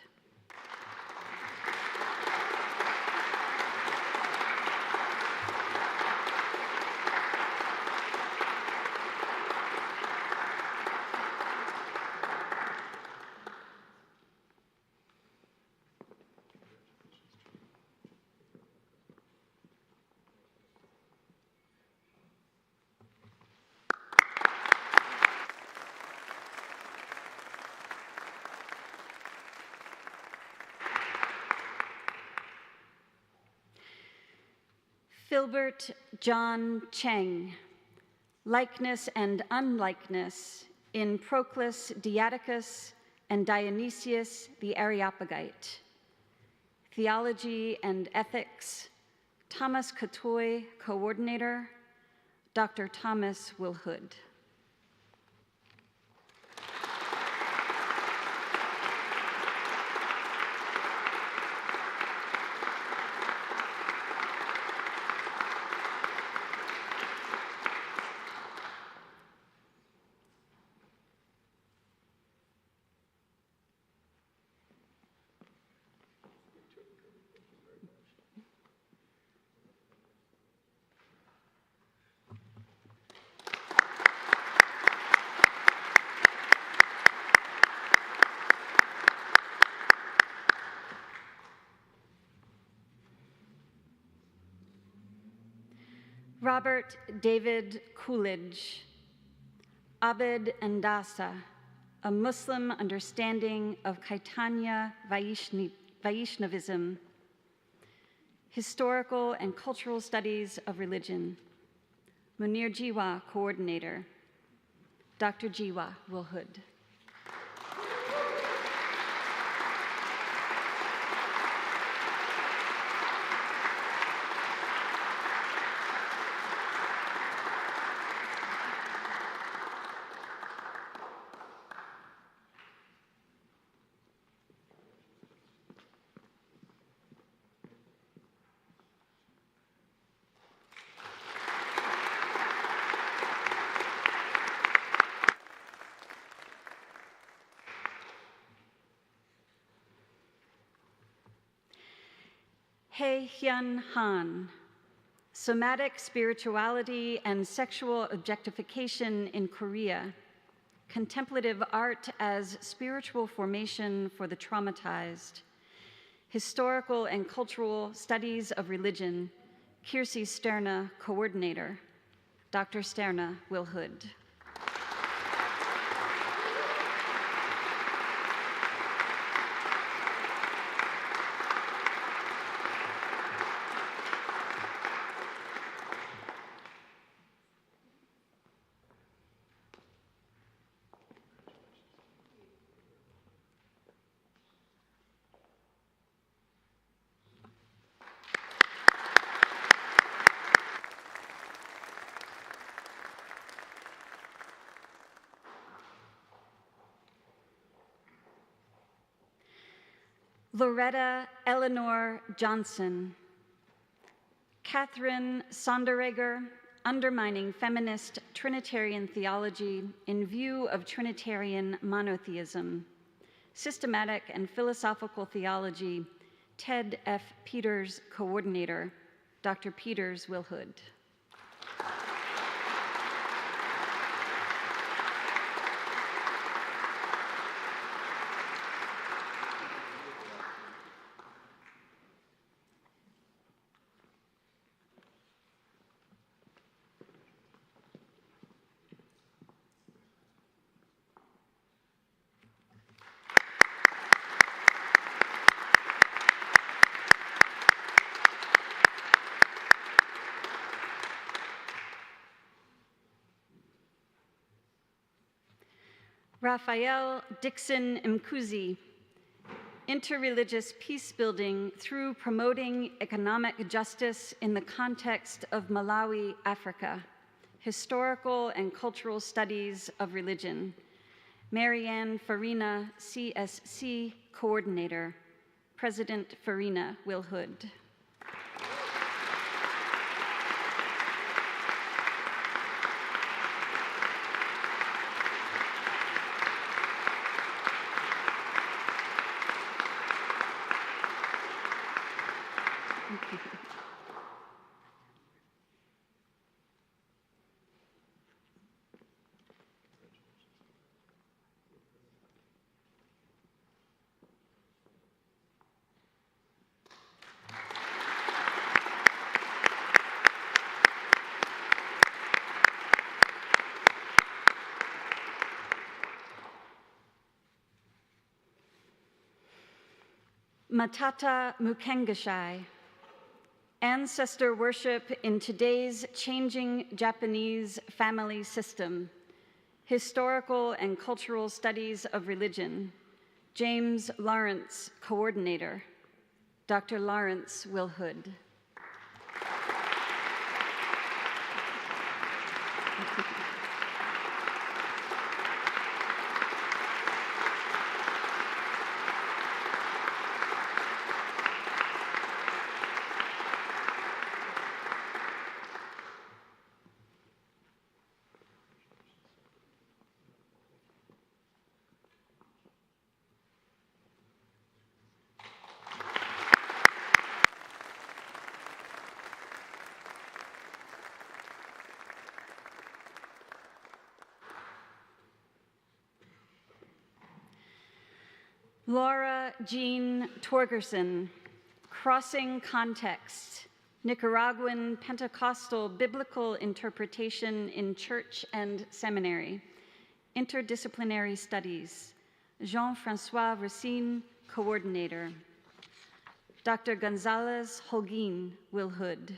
Filbert John Cheng, likeness and unlikeness in Proclus Diaticus and Dionysius the Areopagite, theology and ethics, Thomas Catoy, coordinator, Dr. Thomas will hood. Robert David Coolidge, Abed Endasa, a Muslim understanding of Caitanya Vaishnavism, Historical and Cultural Studies of Religion, Munir Jiwa, Coordinator, Dr. Jiwa Wilhood. Hye Hyun Han, Somatic Spirituality and Sexual Objectification in Korea, Contemplative Art as Spiritual Formation for the Traumatized, Historical and Cultural Studies of Religion, Kirsi Sterna, Coordinator, Dr. Sterna Wilhood. Loretta Eleanor Johnson, Catherine Sonderegger, Undermining Feminist Trinitarian Theology in View of Trinitarian Monotheism, Systematic and Philosophical Theology, Ted F. Peters, Coordinator, Dr. Peters Wilhood. Raphael Dixon Mkuzi, Interreligious Peacebuilding through Promoting Economic Justice in the Context of Malawi, Africa, Historical and Cultural Studies of Religion, Marianne Farina, CSC Coordinator, President Farina Wilhood. Matata Mukengashai, Ancestor Worship in Today's Changing Japanese Family System, Historical and Cultural Studies of Religion, James Lawrence, Coordinator, Dr. Lawrence Wilhood. Laura Jean Torgerson, Crossing Context, Nicaraguan Pentecostal Biblical Interpretation in Church and Seminary, Interdisciplinary Studies, Jean-Francois Racine, Coordinator, Dr. Gonzalez Holguin Wilhood.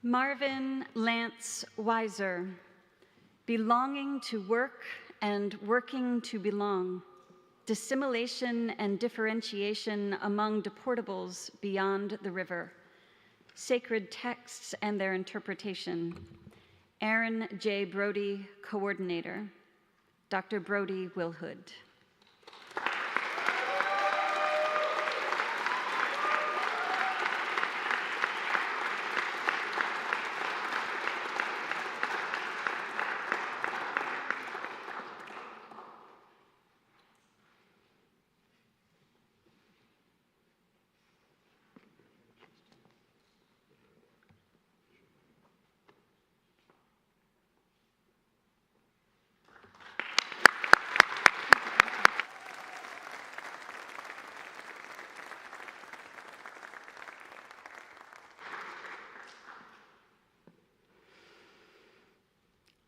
Marvin Lance Weiser, belonging to work and working to belong, dissimilation and differentiation among deportables beyond the river, sacred texts and their interpretation. Aaron J. Brody, coordinator. Dr. Brody Wilhood.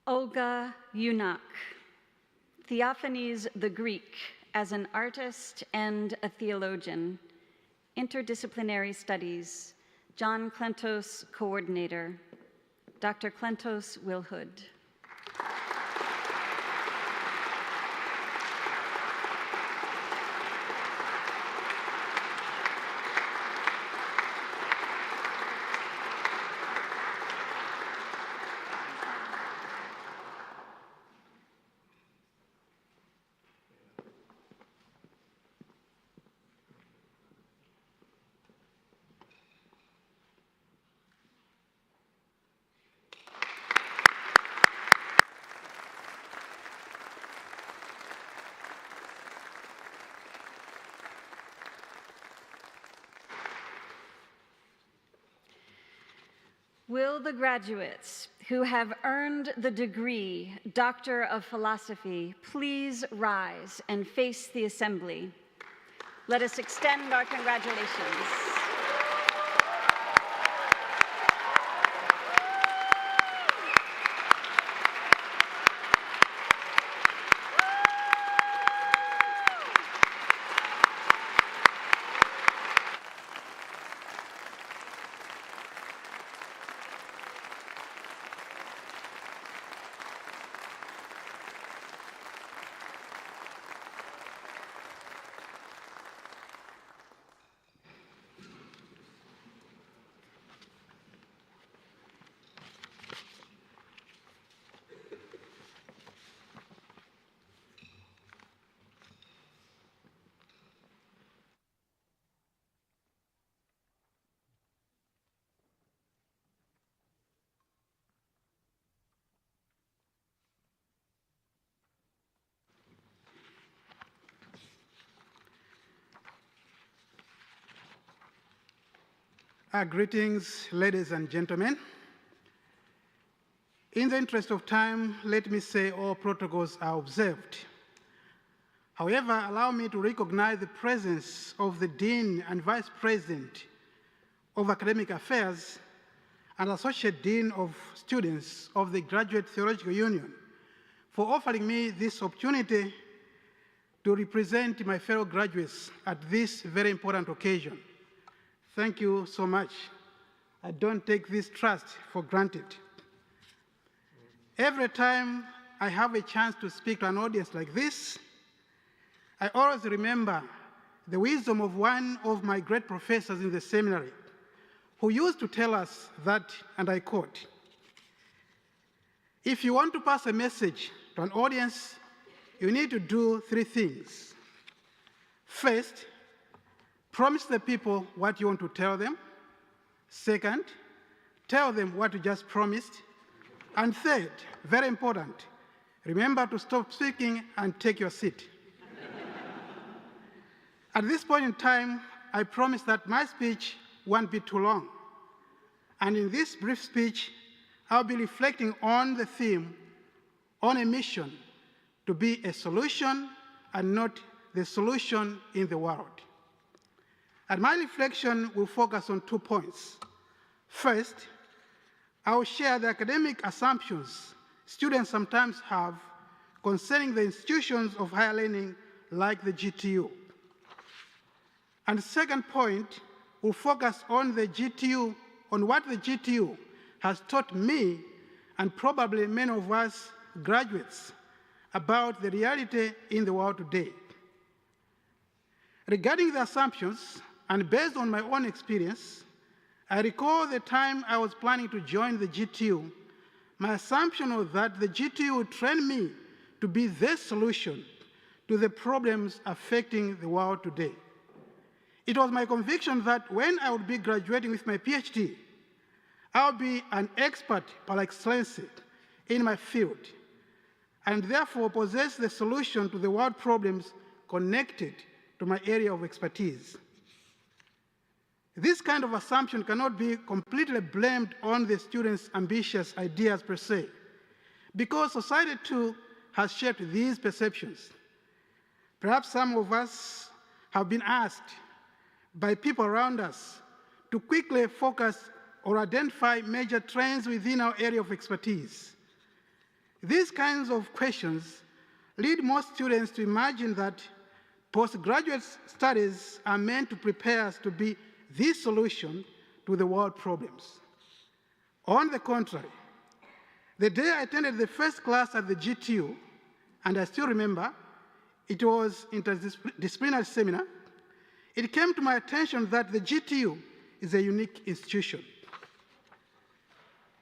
Olga Yunak, Theophanes the Greek as an artist and a theologian, interdisciplinary studies, John Klentos, coordinator, Dr. Klentos Wilhood. Will the graduates who have earned the degree Doctor of Philosophy please rise and face the assembly? Let us extend our congratulations. Greetings, ladies and gentlemen. In the interest of time, let me say all protocols are observed. However, allow me to recognize the presence of the Dean and Vice President of Academic Affairs and Associate Dean of Students of the Graduate Theological Union for offering me this opportunity to represent my fellow graduates at this very important occasion. Thank you so much. I don't take this trust for granted. Every time I have a chance to speak to an audience like this, I always remember the wisdom of one of my great professors in the seminary, who used to tell us that, and I quote, "If you want to pass a message to an audience, you need to do three things. First, promise the people what you want to tell them. Second, tell them what you just promised. And third, very important, remember to stop speaking and take your seat. At this point in time, I promise that my speech won't be too long. And in this brief speech, I'll be reflecting on the theme, on a mission to be a solution and not the solution in the world. And my reflection will focus on 2 points. First, I will share the academic assumptions students sometimes have concerning the institutions of higher learning like the GTU. And the second point will focus on the GTU, on what the GTU has taught me and probably many of us graduates about the reality in the world today. Regarding the assumptions, and based on my own experience, I recall the time I was planning to join the GTU. My assumption was that the GTU would train me to be the solution to the problems affecting the world today. It was my conviction that when I would be graduating with my PhD, I would be an expert par excellence in my field, and therefore possess the solution to the world problems connected to my area of expertise. This kind of assumption cannot be completely blamed on the students' ambitious ideas per se, because society too has shaped these perceptions. Perhaps some of us have been asked by people around us to quickly focus or identify major trends within our area of expertise. These kinds of questions lead most students to imagine that postgraduate studies are meant to prepare us to be the solution to the world problems. On the contrary, the day I attended the first class at the GTU, and I still remember, it was an interdisciplinary seminar, it came to my attention that the GTU is a unique institution.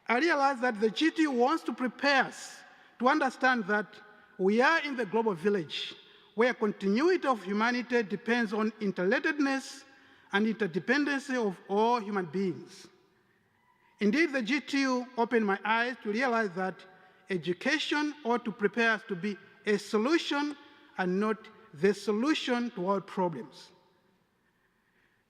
I realized that the GTU wants to prepare us to understand that we are in the global village where continuity of humanity depends on interrelatedness and interdependency of all human beings. Indeed, the GTU opened my eyes to realize that education ought to prepare us to be a solution and not the solution to all problems.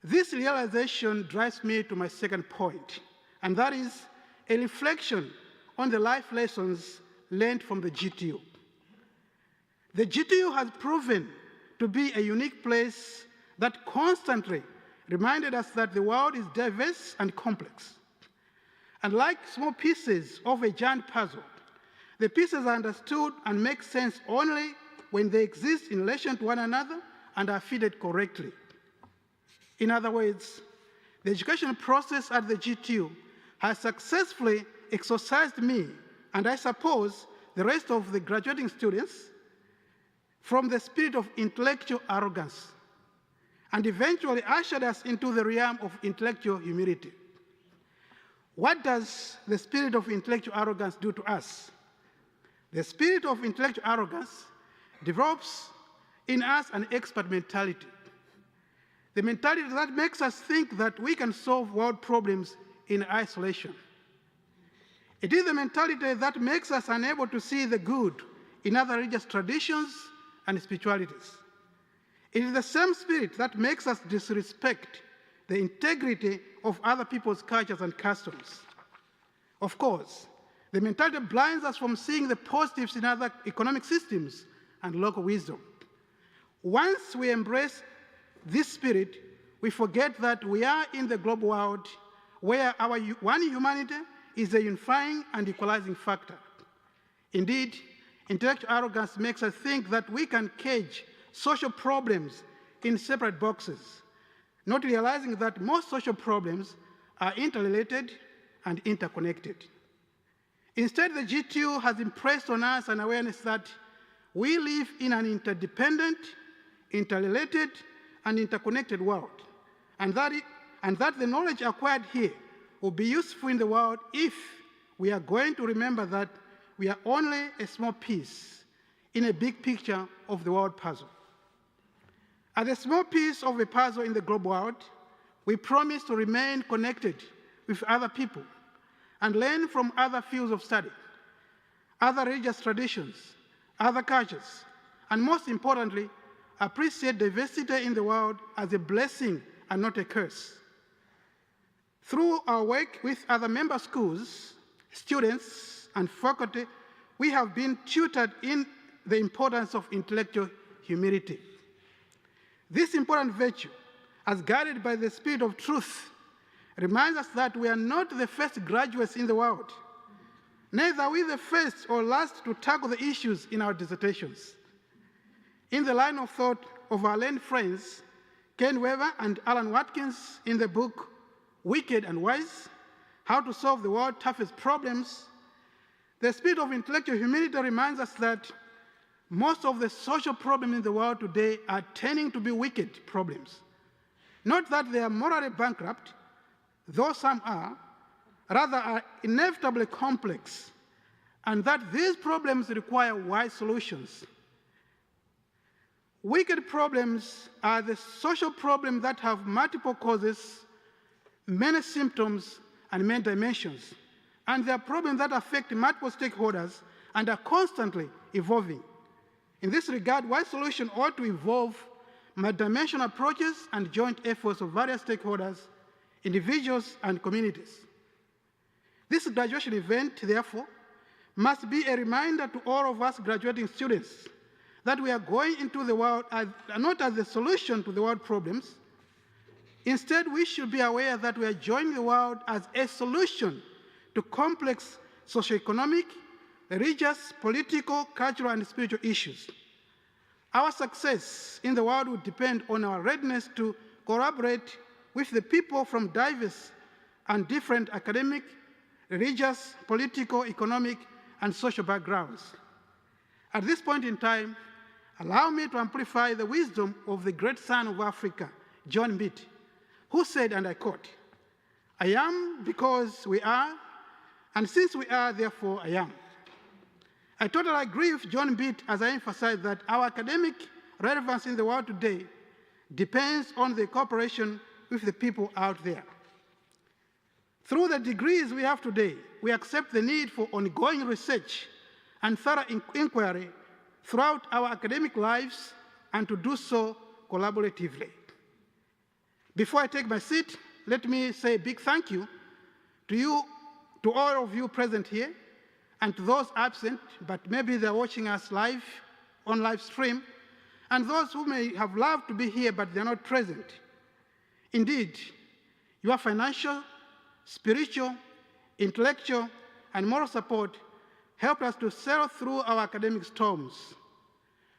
This realization drives me to my second point, and that is a reflection on the life lessons learned from the GTU. The GTU has proven to be a unique place that constantly reminded us that the world is diverse and complex. And like small pieces of a giant puzzle, the pieces are understood and make sense only when they exist in relation to one another and are fitted correctly. In other words, the education process at the GTU has successfully exorcised me, and I suppose the rest of the graduating students, from the spirit of intellectual arrogance, and eventually ushered us into the realm of intellectual humility. What does the spirit of intellectual arrogance do to us? The spirit of intellectual arrogance develops in us an expert mentality. The mentality that makes us think that we can solve world problems in isolation. It is the mentality that makes us unable to see the good in other religious traditions and spiritualities. It is the same spirit that makes us disrespect the integrity of other people's cultures and customs. Of course, the mentality blinds us from seeing the positives in other economic systems and local wisdom. Once we embrace this spirit, we forget that we are in the global world where our one humanity is a unifying and equalizing factor. Indeed, intellectual arrogance makes us think that we can cage social problems in separate boxes, not realizing that most social problems are interrelated and interconnected. Instead, the GTU has impressed on us an awareness that we live in an interdependent, interrelated, and interconnected world, and that the knowledge acquired here will be useful in the world if we are going to remember that we are only a small piece in a big picture of the world puzzle. As a small piece of a puzzle in the global world, we promise to remain connected with other people and learn from other fields of study, other religious traditions, other cultures, and most importantly, appreciate diversity in the world as a blessing and not a curse. Through our work with other member schools, students, and faculty, we have been tutored in the importance of intellectual humility. This important virtue, as guided by the Spirit of truth, reminds us that we are not the first graduates in the world. Neither are we the first or last to tackle the issues in our dissertations. In the line of thought of our learned friends, Ken Weber and Alan Watkins, in the book Wicked and Wise, How to Solve the World's Toughest Problems, the spirit of intellectual humility reminds us that most of the social problems in the world today are tending to be wicked problems. Not that they are morally bankrupt, though some are, rather are inevitably complex, and that these problems require wise solutions. Wicked problems are the social problems that have multiple causes, many symptoms, and many dimensions, and they are problems that affect multiple stakeholders and are constantly evolving. In this regard, wise solution ought to involve multidimensional approaches and joint efforts of various stakeholders, individuals, and communities. This graduation event, therefore, must be a reminder to all of us graduating students that we are going into the world not as the solution to the world problems. Instead, we should be aware that we are joining the world as a solution to complex socioeconomic, religious, political, cultural, and spiritual issues. Our success in the world will depend on our readiness to collaborate with the people from diverse and different academic, religious, political, economic, and social backgrounds. At this point in time, allow me to amplify the wisdom of the great son of Africa, John Mbiti, who said, and I quote, "I am because we are, and since we are, therefore I am." I totally agree with John Mbiti as I emphasize that our academic relevance in the world today depends on the cooperation with the people out there. Through the degrees we have today, we accept the need for ongoing research and thorough inquiry throughout our academic lives, and to do so collaboratively. Before I take my seat, let me say a big thank you to all of you present here, and to those absent, but maybe they're watching us live, on live stream, and those who may have loved to be here, but they're not present. Indeed, your financial, spiritual, intellectual, and moral support helped us to sail through our academic storms.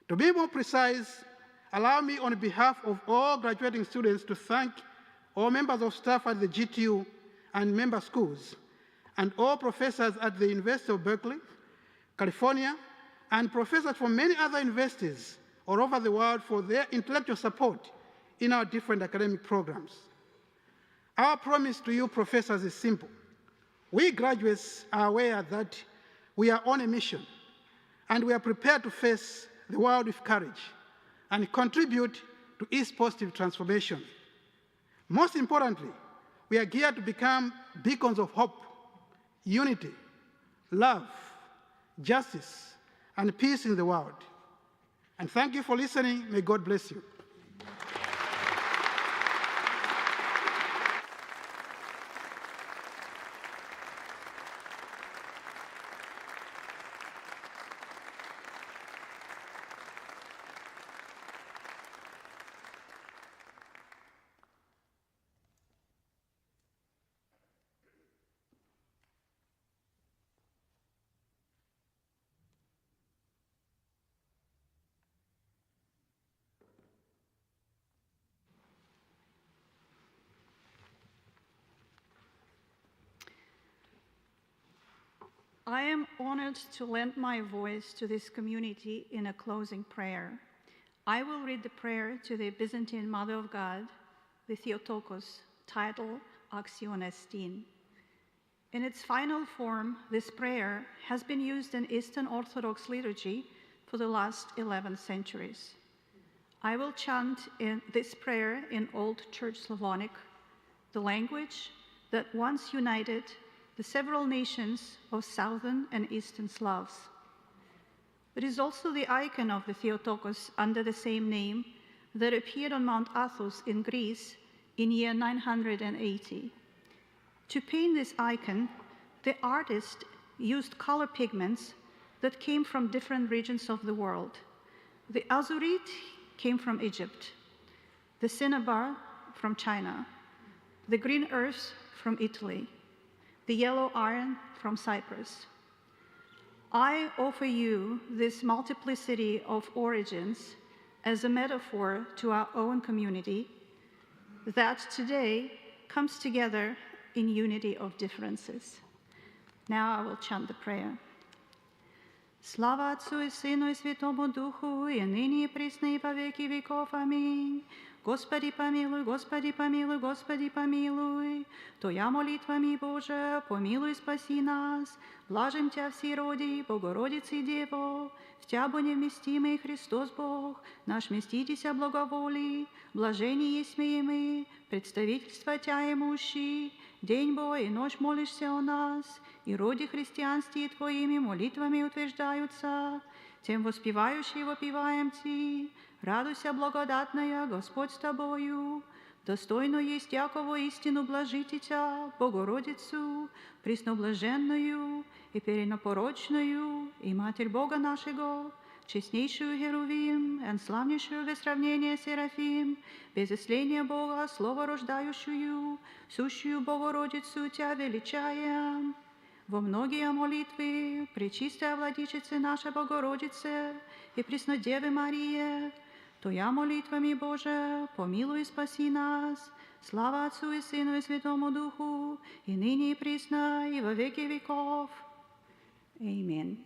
To be more precise, allow me on behalf of all graduating students to thank all members of staff at the GTU and member schools, and all professors at the University of Berkeley, California, and professors from many other universities all over the world for their intellectual support in our different academic programs. Our promise to you professors is simple. We graduates are aware that we are on a mission, and we are prepared to face the world with courage and contribute to its positive transformation. Most importantly, we are geared to become beacons of hope, unity, love, justice, and peace in the world. And thank you for listening. May God bless you. I am honored to lend my voice to this community in a closing prayer. I will read the prayer to the Byzantine Mother of God, the Theotokos, titled Axion Estin. In its final form, this prayer has been used in Eastern Orthodox liturgy for the last 11 centuries. I will chant in this prayer in Old Church Slavonic, the language that once united the several nations of Southern and Eastern Slavs. It is also the icon of the Theotokos under the same name that appeared on Mount Athos in Greece in year 980. To paint this icon, the artist used color pigments that came from different regions of the world. The azurite came from Egypt, the cinnabar from China, the green earth from Italy, the yellow iron from Cyprus. I offer you this multiplicity of origins as a metaphor to our own community that today comes together in unity of differences. Now I will chant the prayer. Слава Отцу и Сыну и Святому Духу, и ныне и присно и во веки веков. Аминь. Господи помилуй, Господи помилуй, Господи помилуй. Твоя молитвами, Боже, помилуй, спаси нас. Блажим Тя все роди, Богородицы Дево, в Тя бо невместимый Христос Бог, наш меститеся благоволий, блажени есть мы, представительство Тя имущий, день бо и ночь молишься о нас, и роди христианстве Твоими молитвами утверждаются, тем воспевающие вопиваем Ти, радуйся, благодатная, Господь с Тобою, достойно есть яково истину блажите Тя, Богородицу, пресноблаженную и перенопорочную, и Матерь Бога нашего, честнейшую Херувим, и славнейшую без сравнения Серафим, без исления Бога, Слово рождающую, сущую Богородицу Тя величаем. Во многие молитвы Пречистая Владычица наша Богородица и Преснодевы Мария, Твоя молитвами, Боже, помилуй и спаси нас. Слава Отцу и Сыну и Святому Духу, и ныне и присно, и во веки веков. Amen.